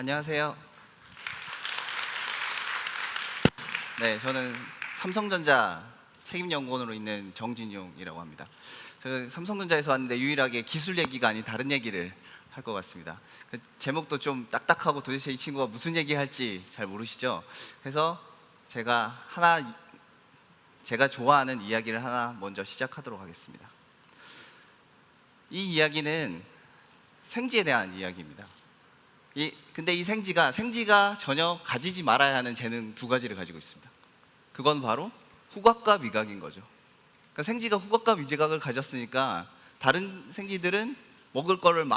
안녕하세요. 네, 저는 삼성전자 책임연구원으로 있는 정진용이라고 합니다. 저는 삼성전자에서 왔는데 유일하게 기술 얘기가 아닌 다른 얘기를 할 것 같습니다. 그 제목도 좀 딱딱하고 도대체 이 친구가 무슨 얘기할지 잘 모르시죠? 그래서 제가 좋아하는 이야기를 하나 먼저 시작하도록 하겠습니다. 이 이야기는 생지에 대한 이야기입니다. 근데 이 생지가 전혀 가지지 말아야 하는 재능 두 가지를 가지고 있습니다. 그건 바로 후각과 미각인 거죠. 그러니까 생지가 후각과 미각을 가졌으니까 다른 생지들은 먹을 거를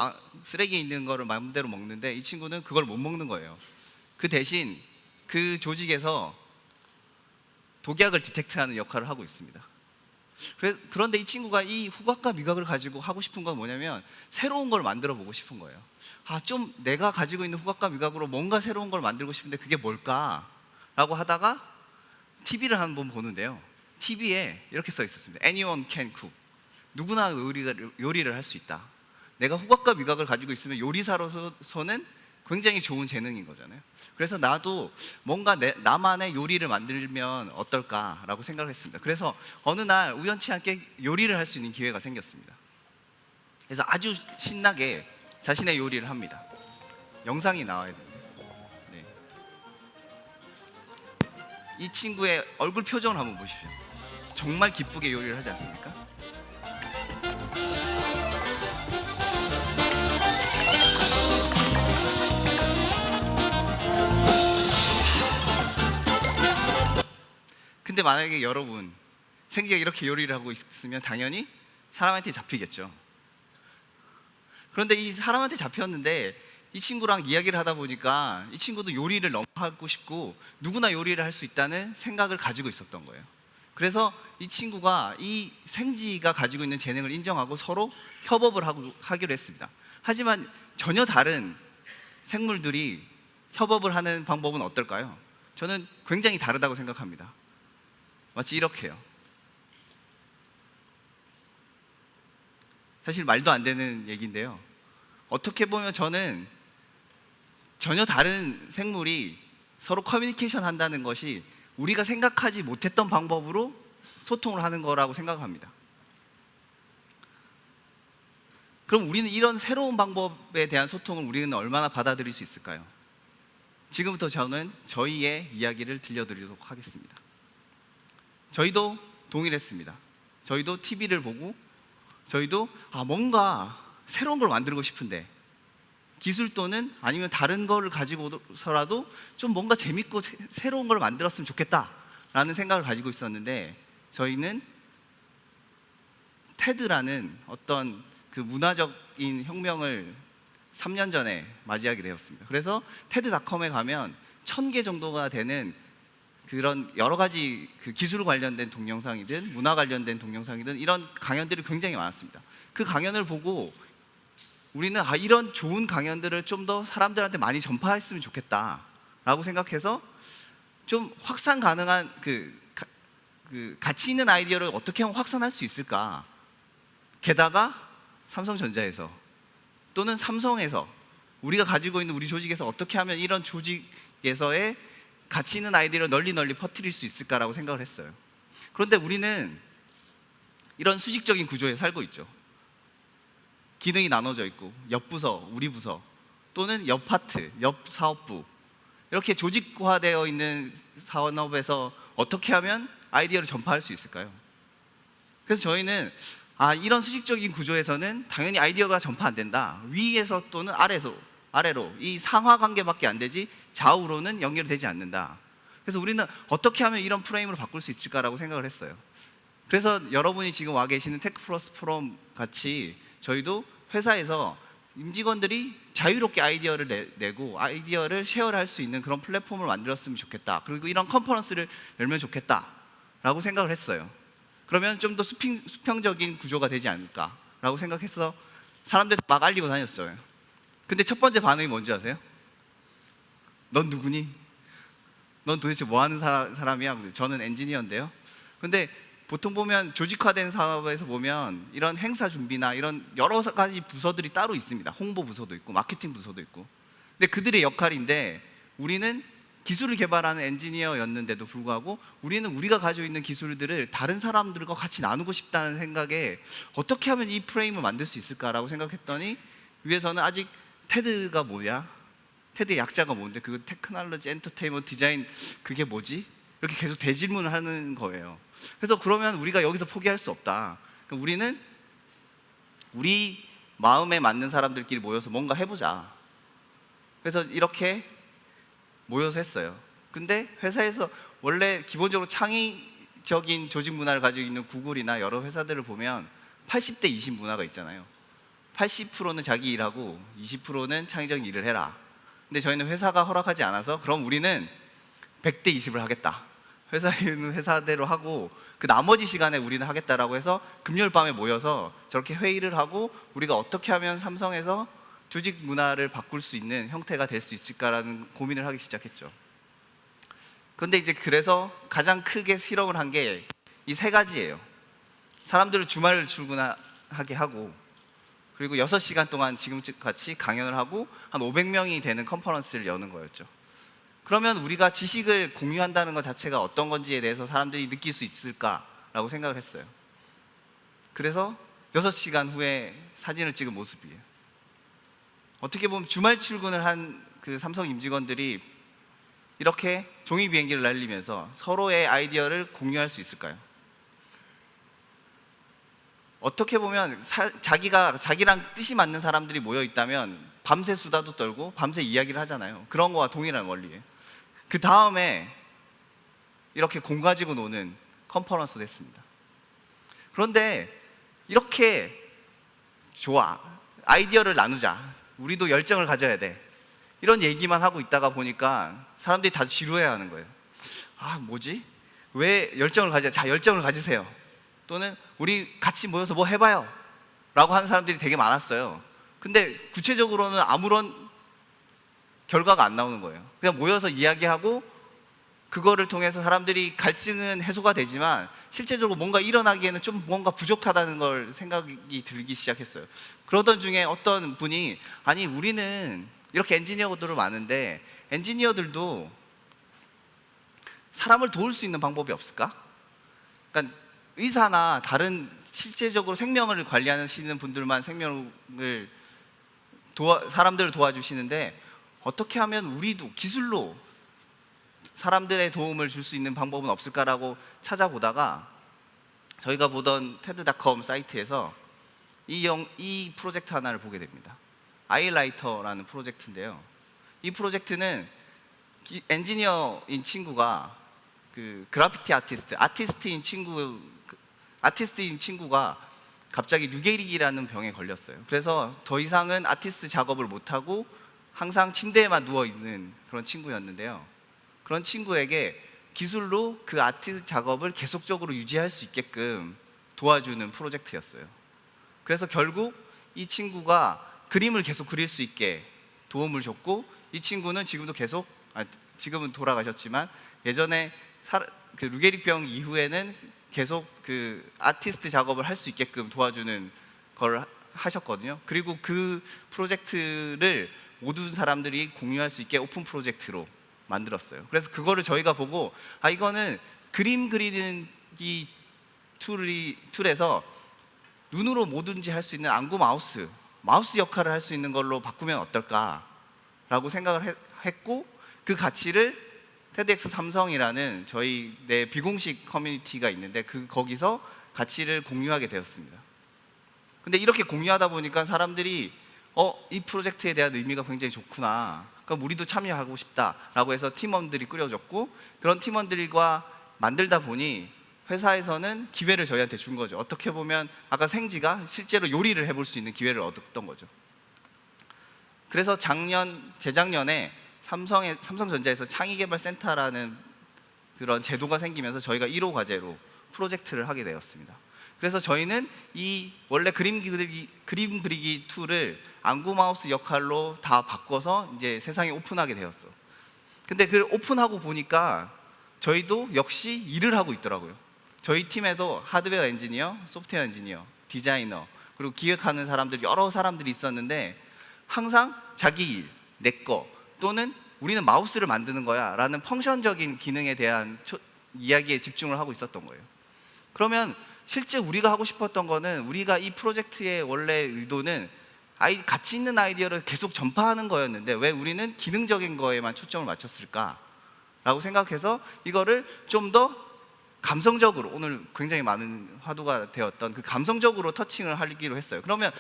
쓰레기에 있는 거를 마음대로 먹는데 이 친구는 그걸 못 먹는 거예요. 그 대신 그 조직에서 독약을 디텍트하는 역할을 하고 있습니다. 그런데 이 친구가 이 후각과 미각을 가지고 하고 싶은 건 뭐냐면 새로운 걸 만들어 보고 싶은 거예요. 좀 내가 가지고 있는 후각과 미각으로 뭔가 새로운 걸 만들고 싶은데 그게 뭘까? 라고 하다가 TV를 한번 보는데요. TV에 이렇게 써 있었습니다. Anyone can cook. 누구나 요리를 할 수 있다. 내가 후각과 미각을 가지고 있으면 요리사로서는 굉장히 좋은 재능인 거잖아요. 그래서 나도 뭔가 나만의 요리를 만들면 어떨까라고 생각을 했습니다. 그래서 어느 날 우연치 않게 요리를 할 수 있는 기회가 생겼습니다. 그래서 아주 신나게 자신의 요리를 합니다. 영상이 나와야 되는데, 네. 이 친구의 얼굴 표정을 한번 보십시오. 정말 기쁘게 요리를 하지 않습니까? 근데 만약에 여러분 생지가 이렇게 요리를 하고 있으면 당연히 사람한테 잡히겠죠. 그런데 이 사람한테 잡혔는데 이 친구랑 이야기를 하다 보니까 이 친구도 요리를 너무 하고 싶고 누구나 요리를 할 수 있다는 생각을 가지고 있었던 거예요. 그래서 이 친구가 이 생지가 가지고 있는 재능을 인정하고 서로 협업을 하기로 했습니다. 하지만 전혀 다른 생물들이 협업을 하는 방법은 어떨까요? 저는 굉장히 다르다고 생각합니다. 마치 이렇게요. 사실 말도 안 되는 얘기인데요. 어떻게 보면 저는 전혀 다른 생물이 서로 커뮤니케이션 한다는 것이 우리가 생각하지 못했던 방법으로 소통을 하는 거라고 생각합니다. 그럼 우리는 이런 새로운 방법에 대한 소통을 우리는 얼마나 받아들일 수 있을까요? 지금부터 저는 저희의 이야기를 들려드리도록 하겠습니다. 저희도 동일했습니다. 저희도 TV를 보고 저희도 뭔가 새로운 걸 만들고 싶은데 기술 또는 아니면 다른 거를 가지고서라도 좀 뭔가 재밌고 새로운 걸 만들었으면 좋겠다라는 생각을 가지고 있었는데 저희는 테드라는 어떤 그 문화적인 혁명을 3년 전에 맞이하게 되었습니다. 그래서 테드닷컴에 가면 1000개 정도가 되는 그런 여러 가지 그 기술 관련된 동영상이든 문화 관련된 동영상이든 이런 강연들이 굉장히 많았습니다. 그 강연을 보고 우리는 이런 좋은 강연들을 좀 더 사람들한테 많이 전파했으면 좋겠다라고 생각해서 좀 확산 가능한 그 가치 있는 아이디어를 어떻게 하면 확산할 수 있을까? 게다가 삼성전자에서 또는 삼성에서 우리가 가지고 있는 우리 조직에서 어떻게 하면 이런 조직에서의 가치 있는 아이디어를 널리 퍼뜨릴 수 있을까라고 생각을 했어요. 그런데 우리는 이런 수직적인 구조에 살고 있죠. 기능이 나눠져 있고 옆 부서, 우리 부서 또는 옆 파트, 옆 사업부 이렇게 조직화되어 있는 산업에서 어떻게 하면 아이디어를 전파할 수 있을까요? 그래서 저희는 이런 수직적인 구조에서는 당연히 아이디어가 전파 안 된다. 위에서 또는 아래로 이 상하 관계밖에 안 되지 좌우로는 연결되지 않는다. 그래서 우리는 어떻게 하면 이런 프레임으로 바꿀 수 있을까라고 생각을 했어요. 그래서 여러분이 지금 와 계시는 테크플러스 포럼 같이 저희도 회사에서 임직원들이 자유롭게 아이디어를 내고 아이디어를 쉐어를 할 수 있는 그런 플랫폼을 만들었으면 좋겠다. 그리고 이런 컨퍼런스를 열면 좋겠다라고 생각을 했어요. 그러면 좀 더 수평적인 구조가 되지 않을까라고 생각해서 사람들 막 알리고 다녔어요. 근데 첫 번째 반응이 뭔지 아세요? 넌 누구니? 넌 도대체 뭐 하는 사람이야? 저는 엔지니어인데요. 근데 보통 보면 조직화된 사업에서 보면 이런 행사 준비나 이런 여러 가지 부서들이 따로 있습니다. 홍보 부서도 있고 마케팅 부서도 있고. 근데 그들의 역할인데 우리는 기술을 개발하는 엔지니어였는데도 불구하고 우리는 우리가 가지고 있는 기술들을 다른 사람들과 같이 나누고 싶다는 생각에 어떻게 하면 이 프레임을 만들 수 있을까라고 생각했더니 위에서는 아직 테드가 뭐야? 테드의 약자가 뭔데? 그거 테크놀로지, 엔터테인먼트, 디자인 그게 뭐지? 이렇게 계속 대질문을 하는 거예요. 그래서 그러면 우리가 여기서 포기할 수 없다. 그러니까 우리는 우리 마음에 맞는 사람들끼리 모여서 뭔가 해보자. 그래서 이렇게 모여서 했어요. 근데 회사에서 원래 기본적으로 창의적인 조직 문화를 가지고 있는 구글이나 여러 회사들을 보면 80대 20 문화가 있잖아요. 80%는 자기 일하고 20%는 창의적인 일을 해라. 근데 저희는 회사가 허락하지 않아서 그럼 우리는 100대 20을 하겠다. 회사 일은 회사대로 하고 그 나머지 시간에 우리는 하겠다라고 해서 금요일 밤에 모여서 저렇게 회의를 하고 우리가 어떻게 하면 삼성에서 조직 문화를 바꿀 수 있는 형태가 될 수 있을까라는 고민을 하기 시작했죠. 그런데 이제 그래서 가장 크게 실험을 한 게 이 세 가지예요. 사람들을 주말 출근하게 하고 그리고 6시간 동안 지금 같이 강연을 하고 한 500명이 되는 컨퍼런스를 여는 거였죠. 그러면 우리가 지식을 공유한다는 것 자체가 어떤 건지에 대해서 사람들이 느낄 수 있을까라고 생각을 했어요. 그래서 6시간 후에 사진을 찍은 모습이에요. 어떻게 보면 주말 출근을 한 그 삼성 임직원들이 이렇게 종이 비행기를 날리면서 서로의 아이디어를 공유할 수 있을까요? 어떻게 보면 자기랑 뜻이 맞는 사람들이 모여 있다면 밤새 수다도 떨고 밤새 이야기를 하잖아요. 그런 거와 동일한 원리예요. 그 다음에 이렇게 공 가지고 노는 컨퍼런스도 했습니다. 그런데 이렇게 좋아, 아이디어를 나누자, 우리도 열정을 가져야 돼, 이런 얘기만 하고 있다가 보니까 사람들이 다 지루해하는 거예요. 아 뭐지? 왜 열정을 가져? 자, 열정을 가지세요. 또는 우리 같이 모여서 뭐 해봐요 라고 하는 사람들이 되게 많았어요. 근데 구체적으로는 아무런 결과가 안 나오는 거예요. 그냥 모여서 이야기하고 그거를 통해서 사람들이 갈증은 해소가 되지만 실제적으로 뭔가 일어나기에는 좀 뭔가 부족하다는 걸 생각이 들기 시작했어요. 그러던 중에 어떤 분이 아니 우리는 이렇게 엔지니어들은 많은데 엔지니어들도 사람을 도울 수 있는 방법이 없을까? 그러니까 의사나 다른 실제적으로 생명을 관리하시는 분들만 사람들을 도와주시는데 어떻게 하면 우리도 기술로 사람들의 도움을 줄 수 있는 방법은 없을까라고 찾아보다가 저희가 보던 테드닷컴 사이트에서 이 프로젝트 하나를 보게 됩니다. 아이라이터라는 프로젝트인데요. 이 프로젝트는 엔지니어인 친구가 그 그래피티 아티스트인 친구가 갑자기 류게릭이라는 병에 걸렸어요. 그래서 더 이상은 아티스트 작업을 못하고 항상 침대에만 누워있는 그런 친구였는데요. 그런 친구에게 기술로 그 아티스트 작업을 계속적으로 유지할 수 있게끔 도와주는 프로젝트였어요. 그래서 결국 이 친구가 그림을 계속 그릴 수 있게 도움을 줬고 이 친구는 지금은 돌아가셨지만 예전에 그 루게릭병 이후에는 계속 그 아티스트 작업을 할 수 있게끔 도와주는 걸 하셨거든요. 그리고 그 프로젝트를 모든 사람들이 공유할 수 있게 오픈 프로젝트로 만들었어요. 그래서 그거를 저희가 보고 이거는 그림 그리는 이 툴에서 눈으로 뭐든지 할 수 있는 안구 마우스 역할을 할 수 있는 걸로 바꾸면 어떨까라고 생각을 했고 그 가치를 TEDx 삼성이라는 저희 내 비공식 커뮤니티가 있는데 거기서 가치를 공유하게 되었습니다. 근데 이렇게 공유하다 보니까 사람들이 이 프로젝트에 대한 의미가 굉장히 좋구나, 그럼 우리도 참여하고 싶다라고 해서 팀원들이 꾸려졌고 그런 팀원들과 만들다 보니 회사에서는 기회를 저희한테 준 거죠. 어떻게 보면 아까 생지가 실제로 요리를 해볼 수 있는 기회를 얻었던 거죠. 그래서 재작년에 삼성전자에서 창의개발센터라는 그런 제도가 생기면서 저희가 1호 과제로 프로젝트를 하게 되었습니다. 그래서 저희는 이 원래 그림 그리기 툴을 안구 마우스 역할로 다 바꿔서 이제 세상에 오픈하게 되었어. 근데 그 오픈하고 보니까 저희도 역시 일을 하고 있더라고요. 저희 팀에도 하드웨어 엔지니어, 소프트웨어 엔지니어, 디자이너, 그리고 기획하는 사람들 여러 사람들이 있었는데 항상 자기 일, 내 거, 또는 우리는 마우스를 만드는 거야 라는 펑션적인 기능에 대한 이야기에 집중을 하고 있었던 거예요. 그러면 실제 우리가 하고 싶었던 거는, 우리가 이 프로젝트의 원래 의도는 가치 있는 아이디어를 계속 전파하는 거였는데 왜 우리는 기능적인 거에만 초점을 맞췄을까 라고 생각해서 이거를 좀 더 감성적으로, 오늘 굉장히 많은 화두가 되었던 그 감성적으로 터칭을 하기로 했어요. 그러면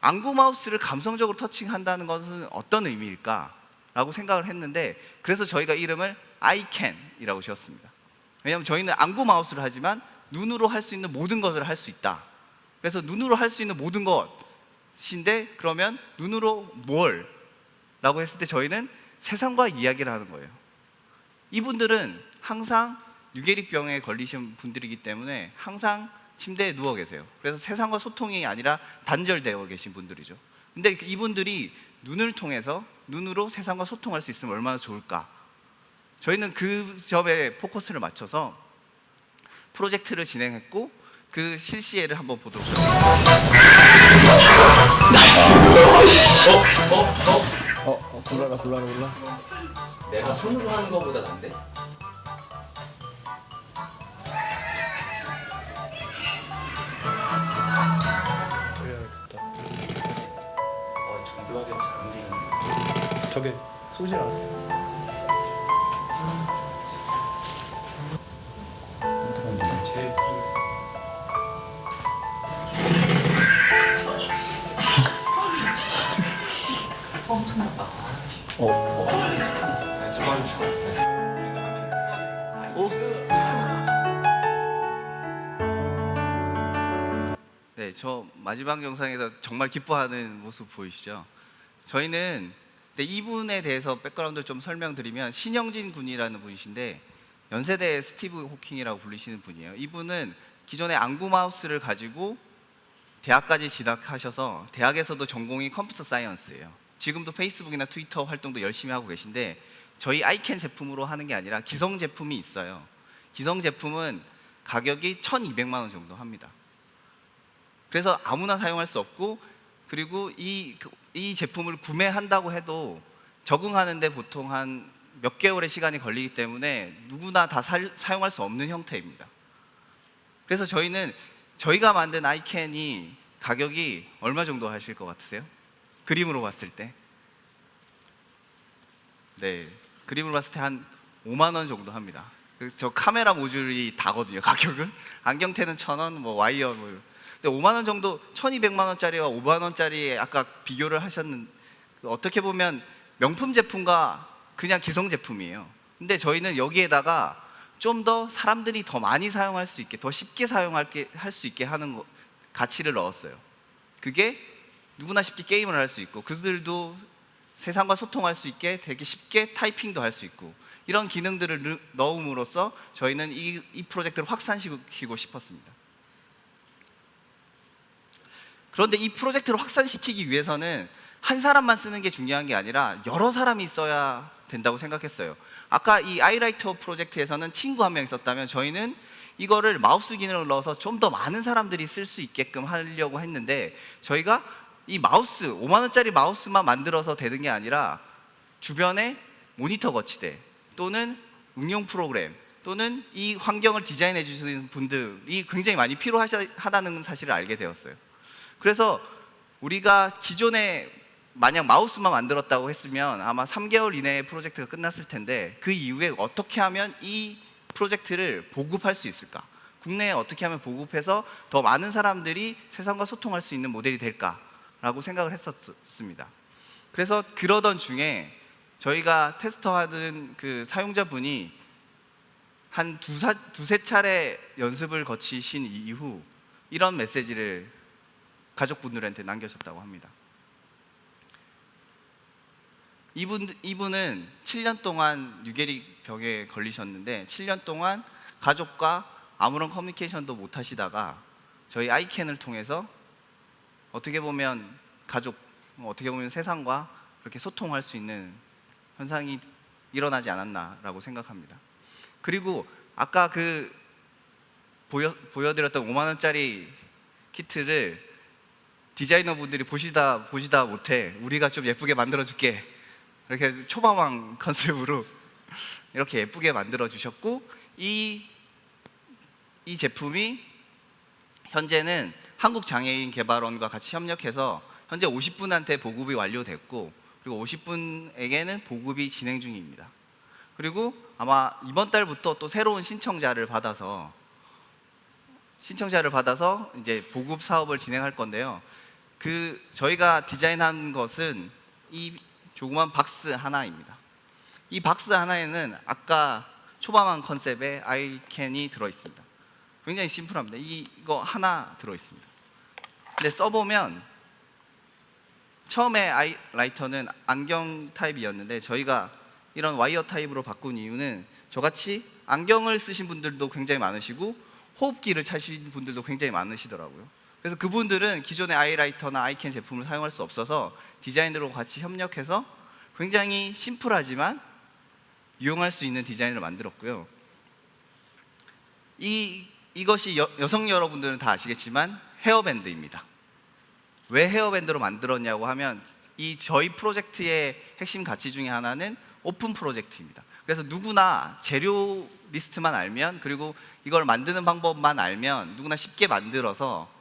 안구 마우스를 감성적으로 터칭한다는 것은 어떤 의미일까 라고 생각을 했는데, 그래서 저희가 이름을 iCan이라고 지었습니다. 왜냐하면 저희는 안구 마우스를 하지만 눈으로 할 수 있는 모든 것을 할 수 있다. 그래서 눈으로 할 수 있는 모든 것인데, 그러면 눈으로 뭘? 라고 했을 때 저희는 세상과 이야기를 하는 거예요. 이분들은 항상 뇌계리병에 걸리신 분들이기 때문에 항상 침대에 누워 계세요. 그래서 세상과 소통이 아니라 단절되어 계신 분들이죠. 근데 이분들이 눈을 통해서 눈으로 세상과 소통할 수 있으면 얼마나 좋을까. 저희는 그 점에 포커스를 맞춰서 프로젝트를 진행했고, 그 실시회를 한번 보도록 하겠습니다. 골라. 내가 손으로 하는 것보다 난데? 그래야겠다. 정교하게 잘 움직이는. 저게 쏘질 않아. 제일 네, 저 마지막 영상에서 정말 기뻐하는 모습 보이시죠? 저희는 이분에 대해서 백그라운드를 좀 설명드리면, 신영진 군이라는 분이신데 연세대 스티브 호킹이라고 불리시는 분이에요. 이분은 기존에 안구 마우스를 가지고 대학까지 진학하셔서 대학에서도 전공이 컴퓨터 사이언스예요. 지금도 페이스북이나 트위터 활동도 열심히 하고 계신데, 저희 아이캔 제품으로 하는 게 아니라 기성 제품이 있어요. 기성 제품은 가격이 1,200만 원 정도 합니다. 그래서 아무나 사용할 수 없고, 그리고 이 제품을 구매한다고 해도 적응하는데 보통 한 몇 개월의 시간이 걸리기 때문에 누구나 다 사용할 수 없는 형태입니다. 그래서 저희는 저희가 만든 아이캔이 가격이 얼마 정도 하실 것 같으세요? 그림으로 봤을 때. 네, 그림으로 봤을 때 한 5만 원 정도 합니다. 저 카메라 모듈이 다거든요, 가격은. 안경테는 1,000원, 뭐 와이어 뭐. 근데 5만 원 정도, 1,200만 원짜리와 5만 원짜리 아까 비교를 하셨는데, 어떻게 보면 명품 제품과 그냥 기성 제품이에요. 근데 저희는 여기에다가 좀 더 사람들이 더 많이 사용할 수 있게, 더 쉽게 할 수 있게 하는 가치를 넣었어요. 그게 누구나 쉽게 게임을 할 수 있고, 그들도 세상과 소통할 수 있게 되게 쉽게 타이핑도 할 수 있고, 이런 기능들을 넣음으로써 저희는 이 프로젝트를 확산시키고 싶었습니다. 그런데 이 프로젝트를 확산시키기 위해서는 한 사람만 쓰는 게 중요한 게 아니라 여러 사람이 써야 된다고 생각했어요. 아까 이 아이라이터 프로젝트에서는 친구 한 명 있었다면, 저희는 이거를 마우스 기능을 넣어서 좀 더 많은 사람들이 쓸 수 있게끔 하려고 했는데, 저희가 이 마우스, 5만 원짜리 마우스만 만들어서 되는 게 아니라 주변에 모니터 거치대 또는 응용 프로그램 또는 이 환경을 디자인해 주시는 분들이 굉장히 많이 필요하다는 사실을 알게 되었어요. 그래서 우리가 기존에 만약 마우스만 만들었다고 했으면 아마 3개월 이내에 프로젝트가 끝났을 텐데, 그 이후에 어떻게 하면 이 프로젝트를 보급할 수 있을까? 국내에 어떻게 하면 보급해서 더 많은 사람들이 세상과 소통할 수 있는 모델이 될까라고 생각을 했었습니다. 그래서 그러던 중에 저희가 테스터하는 그 사용자분이 한 두세 차례 연습을 거치신 이후 이런 메시지를 가족분들한테 남겨셨다고 합니다. 이분은 7년 동안 뇌계리병에 걸리셨는데, 7년 동안 가족과 아무런 커뮤니케이션도 못 하시다가 저희 아이캔을 통해서 어떻게 보면 가족, 어떻게 보면 세상과 그렇게 소통할 수 있는 현상이 일어나지 않았나라고 생각합니다. 그리고 아까 그 보여드렸던 5만 원짜리 키트를 디자이너 분들이 보시다 못해 우리가 좀 예쁘게 만들어줄게 이렇게 해서 초밥왕 컨셉으로 이렇게 예쁘게 만들어 주셨고, 이 제품이 현재는 한국장애인개발원과 같이 협력해서 현재 50분한테 보급이 완료됐고, 그리고 50분에게는 보급이 진행 중입니다. 그리고 아마 이번 달부터 또 새로운 신청자를 받아서 이제 보급 사업을 진행할 건데요. 저희가 디자인한 것은 이 조그만 박스 하나입니다. 이 박스 하나에는 아까 초밥왕 컨셉의 아이캔이 들어 있습니다. 굉장히 심플합니다. 이거 하나 들어 있습니다. 근데 써보면 처음에 아이라이터는 안경 타입이었는데 저희가 이런 와이어 타입으로 바꾼 이유는 저같이 안경을 쓰신 분들도 굉장히 많으시고 호흡기를 차신 분들도 굉장히 많으시더라고요. 그래서 그분들은 기존의 아이라이터나 아이캔 제품을 사용할 수 없어서 디자이너로 같이 협력해서 굉장히 심플하지만 이용할 수 있는 디자인을 만들었고요. 이것이 여성 여러분들은 다 아시겠지만 헤어밴드입니다. 왜 헤어밴드로 만들었냐고 하면 저희 프로젝트의 핵심 가치 중에 하나는 오픈 프로젝트입니다. 그래서 누구나 재료 리스트만 알면, 그리고 이걸 만드는 방법만 알면 누구나 쉽게 만들어서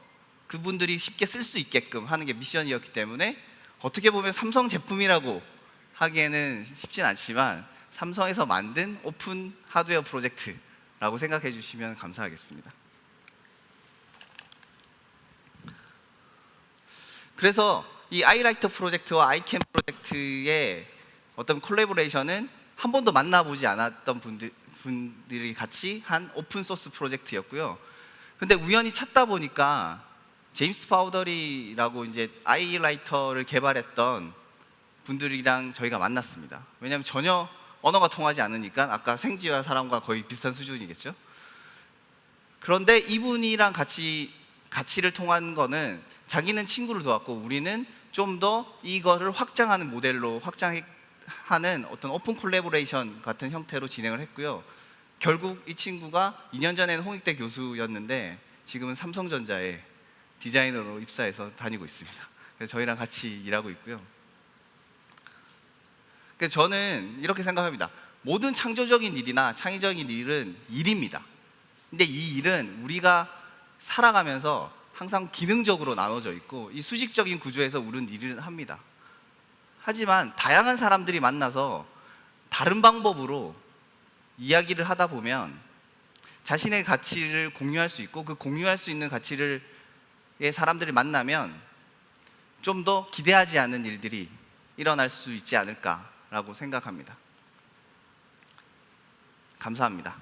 그분들이 쉽게 쓸 수 있게끔 하는 게 미션이었기 때문에, 어떻게 보면 삼성 제품이라고 하기에는 쉽진 않지만 삼성에서 만든 오픈 하드웨어 프로젝트라고 생각해 주시면 감사하겠습니다. 그래서 이 아이라이터 프로젝트와 아이캔 프로젝트의 어떤 콜라보레이션은 한 번도 만나보지 않았던 분들이 같이 한 오픈 소스 프로젝트였고요. 근데 우연히 찾다 보니까 제임스 파우더리라고 이제 아이라이터를 개발했던 분들이랑 저희가 만났습니다. 왜냐하면 전혀 언어가 통하지 않으니까, 아까 생쥐와 사람과 거의 비슷한 수준이겠죠. 그런데 이분이랑 가치를 통한 거는 자기는 친구를 도왔고 우리는 좀 더 이거를 확장하는 모델로 확장하는 어떤 오픈 콜라보레이션 같은 형태로 진행을 했고요. 결국 이 친구가 2년 전에는 홍익대 교수였는데 지금은 삼성전자에 디자이너로 입사해서 다니고 있습니다. 그래서 저희랑 같이 일하고 있고요. 그래서 저는 이렇게 생각합니다. 모든 창조적인 일이나 창의적인 일은 일입니다. 근데 이 일은 우리가 살아가면서 항상 기능적으로 나눠져 있고 이 수직적인 구조에서 우리는 일을 합니다. 하지만 다양한 사람들이 만나서 다른 방법으로 이야기를 하다 보면 자신의 가치를 공유할 수 있고, 그 공유할 수 있는 가치를 사람들이 만나면 좀 더 기대하지 않은 일들이 일어날 수 있지 않을까라고 생각합니다. 감사합니다.